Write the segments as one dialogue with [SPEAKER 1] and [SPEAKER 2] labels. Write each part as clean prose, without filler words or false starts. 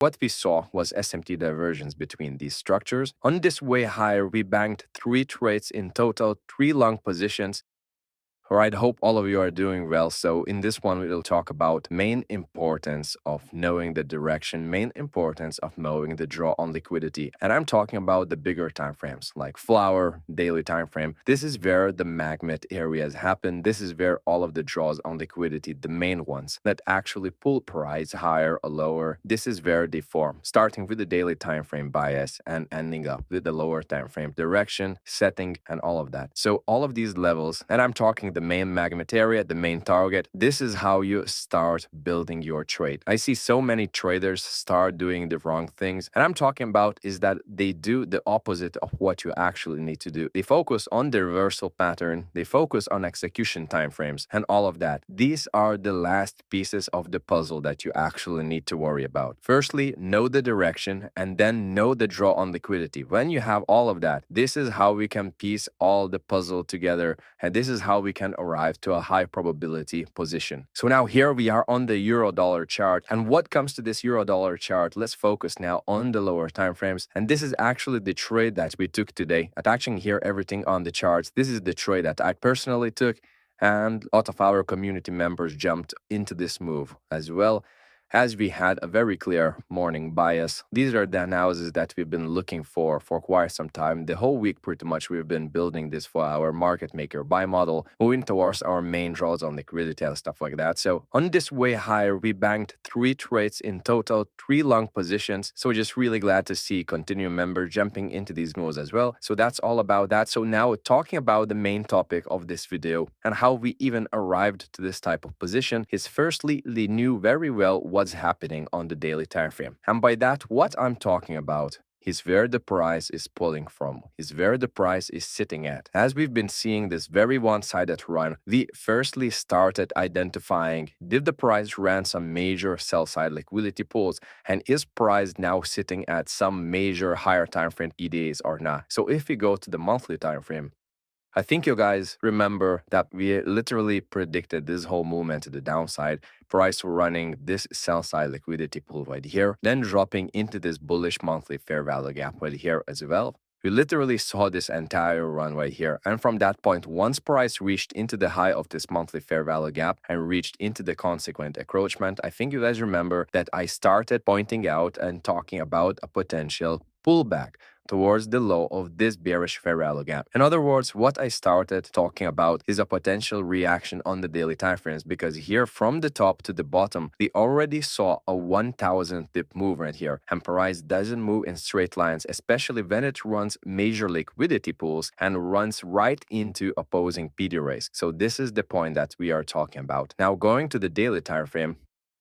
[SPEAKER 1] What we saw was SMT divergence between these structures. On this way higher, we banked 3 trades in total, 3 long positions. All right, hope all of you are doing well. So in this one, we'll talk about main importance of knowing the direction, main importance of knowing the draw on liquidity. And I'm talking about the bigger time frames like flower, daily time frame. This is where the magnet areas happen. This is where all of the draws on liquidity, the main ones that actually pull price higher or lower. This is where they form, starting with the daily time frame bias and ending up with the lower time frame direction, setting, and all of that. So all of these levels, and I'm talking the main magnet area, the main target, this is how you start building your trade. I see so many traders start doing the wrong things, and I'm talking about is that they do the opposite of what you actually need to do. They focus on the reversal pattern, they focus on execution timeframes, and all of that. These are the last pieces of the puzzle that you actually need to worry about. Firstly, know the direction, and then know the draw on liquidity. When you have all of that, this is how we can piece all the puzzle together, and this is how we can arrive to a high probability position. So now here we are on the euro dollar chart, and what comes to this euro dollar chart, let's focus now on the lower time frames. And this is actually the trade that we took today. Attaching here everything on the charts, this is the trade that I personally took, and a lot of our community members jumped into this move as well, as we had a very clear morning bias. These are the analyses that we've been looking for quite some time. The whole week, pretty much, we've been building this for our market maker buy model, moving towards our main draws on liquidity and stuff like that. So on this way higher, we banked 3 trades in total, 3 long positions. So just really glad to see continuing members jumping into these moves as well. So that's all about that. So now talking about the main topic of this video and how we even arrived to this type of position is firstly, they knew very well what's happening on the daily time frame. And by that, what I'm talking about is where the price is pulling from, is where the price is sitting at. As we've been seeing this very one-sided run, we firstly started identifying, did the price run some major sell-side liquidity pulls, and is price now sitting at some major higher time frame EDAs or not? So if we go to the monthly time frame, I think you guys remember that we literally predicted this whole movement to the downside, price running this sell side liquidity pool right here, then dropping into this bullish monthly fair value gap right here as well. We literally saw this entire run right here. And from that point, once price reached into the high of this monthly fair value gap and reached into the consequent encroachment, I think you guys remember that I started pointing out and talking about a potential pullback towards the low of this bearish fair value gap. In other words, what I started talking about is a potential reaction on the daily time frames, because here from the top to the bottom, we already saw a 1,000 pip move right here, and price doesn't move in straight lines, especially when it runs major liquidity pools and runs right into opposing PD rays. So this is the point that we are talking about. Now going to the daily time frame,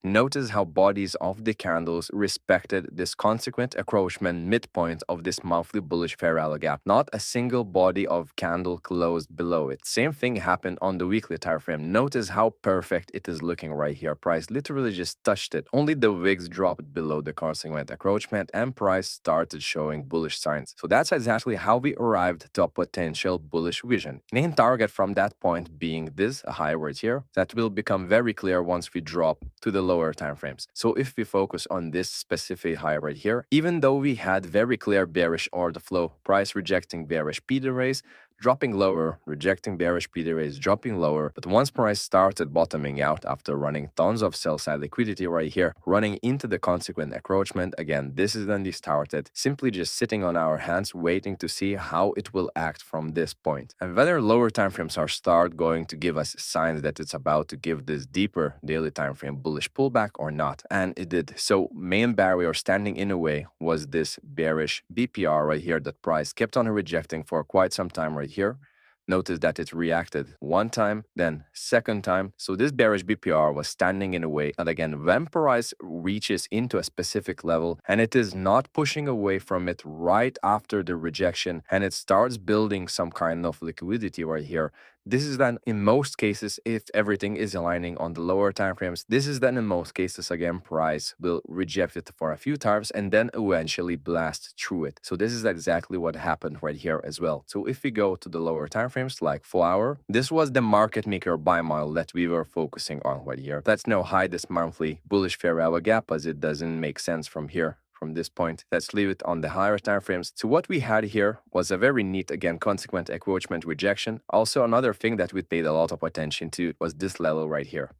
[SPEAKER 1] notice how bodies of the candles respected this consequent encroachment midpoint of this monthly bullish fair value gap. Not a single body of candle closed below it. Same thing happened on the weekly time frame. Notice how perfect it is looking right here. Price literally just touched it. Only the wicks dropped below the consequent encroachment and price started showing bullish signs. So that's exactly how we arrived to a potential bullish vision. Main target from that point being this high right here. That will become very clear once we drop to the lower time frames. So if we focus on this specific high right here, even though we had very clear bearish order flow, price rejecting bearish PD rays, dropping lower, rejecting bearish PD rays, dropping lower. But once price started bottoming out after running tons of sell-side liquidity right here, running into the consequent encroachment, again, this is when we started simply just sitting on our hands, waiting to see how it will act from this point. And whether lower time frames are start going to give us signs that it's about to give this deeper daily time frame bullish pullback or not. And it did. So main barrier standing in a way was this bearish BPR right here that price kept on rejecting for quite some time right here. Notice that it reacted one time, then second time. So this bearish BPR was standing in a way. And again, when price reaches into a specific level and it is not pushing away from it right after the rejection and it starts building some kind of liquidity right here, This is then in most cases, if everything is aligning on the lower time frames, this is then in most cases, again, price will reject it for a few times and then eventually blast through it. So this is exactly what happened right here as well. So if we go to the lower time frames, like 4-hour, this was the market maker buy model that we were focusing on right here. Let's now hide this monthly bullish fair value gap, as it doesn't make sense from here. From this point, let's leave it on the higher time frames. So what we had here was a very neat, again, consequent encroachment rejection. Also, another thing that we paid a lot of attention to was this level right here,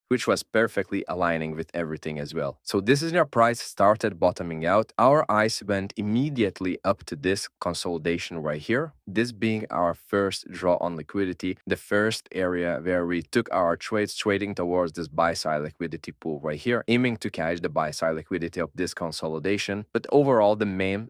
[SPEAKER 1] which was perfectly aligning with everything as well. So this is where price started bottoming out. Our eyes went immediately up to this consolidation right here, this being our first draw on liquidity, the first area where we took our trades trading towards this buy-side liquidity pool right here, aiming to catch the buy-side liquidity of this consolidation. But overall, the main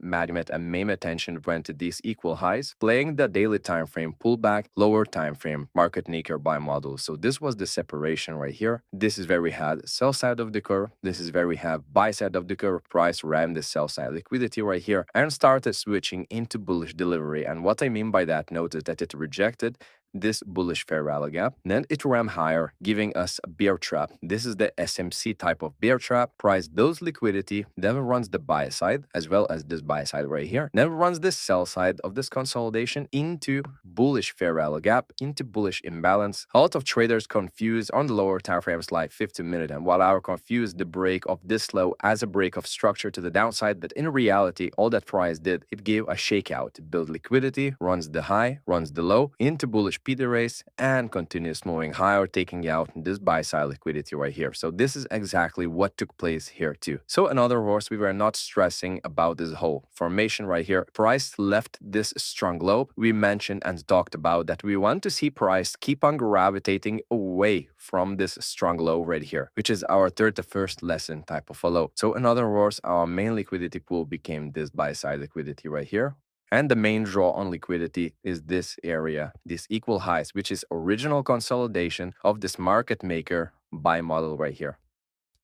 [SPEAKER 1] attention went to these equal highs, playing the daily time frame pullback, lower time frame market maker buy model. So this was the separation right here. This is where we had sell side of the curve. This is where we have buy side of the curve. Price ran the sell side liquidity right here and started switching into bullish delivery. And what I mean by that, notice that it rejected this bullish fair value gap. Then it ran higher, giving us a bear trap. This is the SMC type of bear trap. Price builds liquidity, then runs the buy side as well as this buy side right here. Then runs this sell side of this consolidation into bullish fair value gap, into bullish imbalance. A lot of traders confuse on the lower time frames like 15-minute, and while I confused the break of this low as a break of structure to the downside, but in reality, all that price did, it gave a shakeout to build liquidity, runs the high, runs the low into bullish P race, and continues moving higher, taking out this buy side liquidity right here. So this is exactly what took place here too. So in other words, we were not stressing about this whole formation right here. Price left this strong low. We mentioned and talked about that we want to see price keep on gravitating away from this strong low right here, which is our 31st lesson type of a low. So in other words, our main liquidity pool became this buy side liquidity right here. And the main draw on liquidity is this area, this equal highs, which is original consolidation of this market maker buy model right here.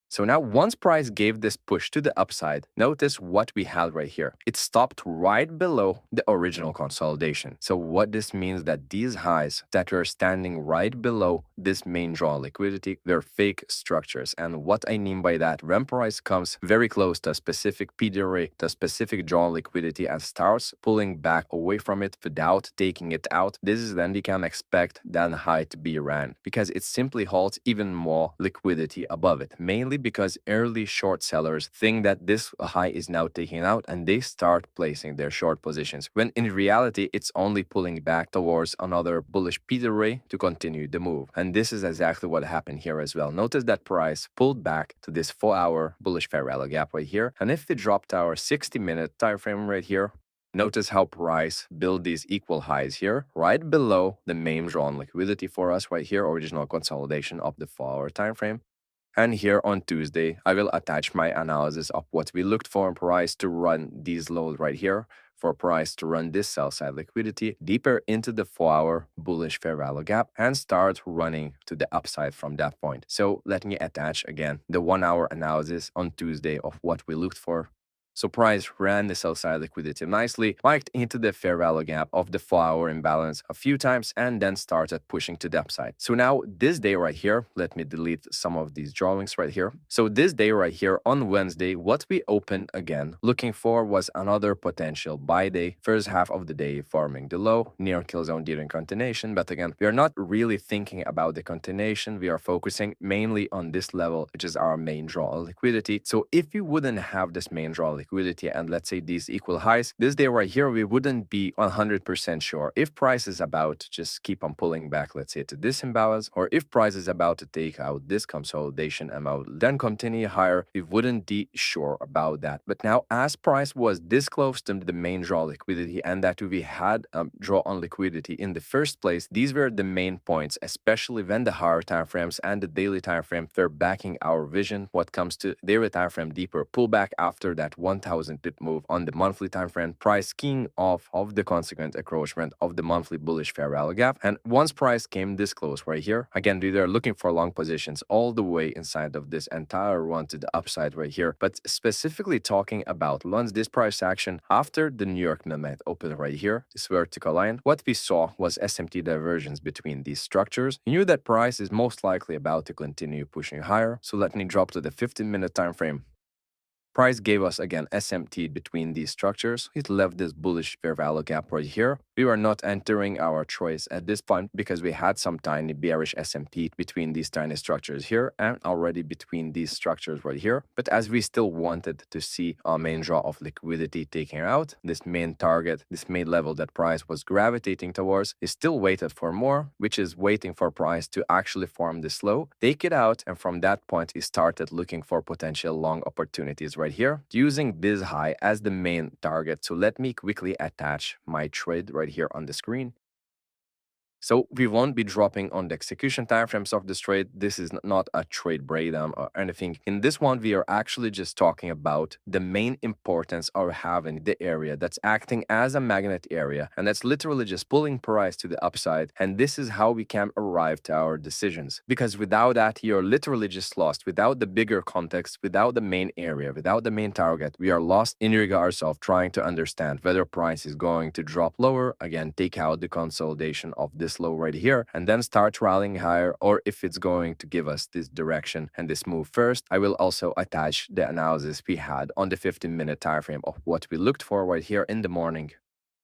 [SPEAKER 1] So now once price gave this push to the upside, notice what we had right here. It stopped right below the original consolidation. So what this means that these highs that were standing right below this main draw liquidity, they're fake structures. And what I mean by that, when price comes very close to a specific PD array, to a specific draw liquidity and starts pulling back away from it without taking it out, this is then we can expect that high to be ran because it simply holds even more liquidity above it, mainly because early short sellers think that this high is now taken out and they start placing their short positions, when in reality it's only pulling back towards another bullish P array to continue the move. And this is exactly what happened here as well. Notice that price pulled back to this 4-hour bullish fair value gap right here. And if we dropped our 60-minute time frame right here, notice how price built these equal highs here, right below the main drawn liquidity for us right here, original consolidation of the 4-hour time frame. And here on Tuesday, I will attach my analysis of what we looked for in price to run these lows right here, for price to run this sell side liquidity deeper into the 4-hour bullish fair value gap and start running to the upside from that point. So let me attach again the 1-hour analysis on Tuesday of what we looked for. So price ran the sell side liquidity nicely, spiked into the fair value gap of the 4-hour imbalance a few times, and then started pushing to the upside. So now this day right here, let me delete some of these drawings right here. So this day right here on Wednesday, what we opened again looking for was another potential buy day, first half of the day forming the low near kill zone during continuation. But again, we are not really thinking about the continuation. We are focusing mainly on this level, which is our main draw liquidity. So if we wouldn't have this main draw liquidity and let's say these equal highs, this day right here, we wouldn't be 100% sure if price is about to just keep on pulling back, let's say to this imbalance, or if price is about to take out this consolidation amount, then continue higher. We wouldn't be sure about that. But now as price was this close to the main draw liquidity and that we had draw on liquidity in the first place, these were the main points, especially when the higher time frames and the daily time frame were backing our vision what comes to daily time frame deeper pullback after that 1000 pip move on the monthly time frame, price keying off of the consequent encroachment of the monthly bullish fair value gap. And once price came this close right here, again, we are looking for long positions all the way inside of this entire run to the upside right here. But specifically talking about once this price action after the New York midnight open right here, this vertical line, what we saw was SMT divergence between these structures. We knew that price is most likely about to continue pushing higher. So let me drop to the 15-minute time frame. Price gave us again SMT between these structures. It left this bullish fair value gap right here. We were not entering our choice at this point because we had some tiny bearish SMT between these tiny structures here and already between these structures right here. But as we still wanted to see our main draw of liquidity taken out, this main target, this main level that price was gravitating towards is still waited for more, which is waiting for price to actually form this low, take it out, and from that point, he started looking for potential long opportunities right here, using this high as the main target. So let me quickly attach my trade right here on the screen. So we won't be dropping on the execution timeframes of this trade. This is not a trade breakdown or anything. In this one, we are actually just talking about the main importance of having the area that's acting as a magnet area, and that's literally just pulling price to the upside. And this is how we can arrive to our decisions. Because without that, you're literally just lost. Without the bigger context, without the main area, without the main target, we are lost in regards of trying to understand whether price is going to drop lower. Again, take out the consolidation of this low right here and then start rallying higher, or if it's going to give us this direction and this move first. I will also attach the analysis we had on the 15-minute time frame of what we looked for right here in the morning.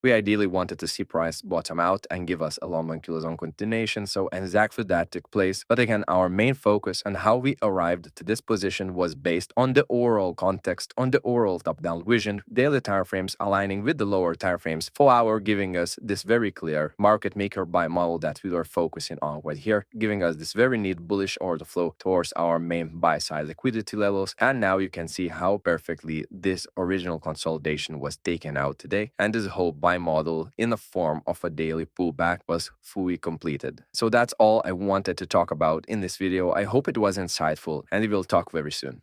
[SPEAKER 1] We ideally wanted to see price bottom out and give us a long zone continuation, so exactly that took place. But again, our main focus and how we arrived to this position was based on the overall context, on the overall top-down vision, daily timeframes aligning with the lower timeframes, 4-hour giving us this very clear market maker buy model that we were focusing on right here, giving us this very neat bullish order flow towards our main buy-side liquidity levels. And now you can see how perfectly this original consolidation was taken out today, and this whole buy model in the form of a daily pullback was fully completed. So that's all I wanted to talk about in this video. I hope it was insightful, and we will talk very soon.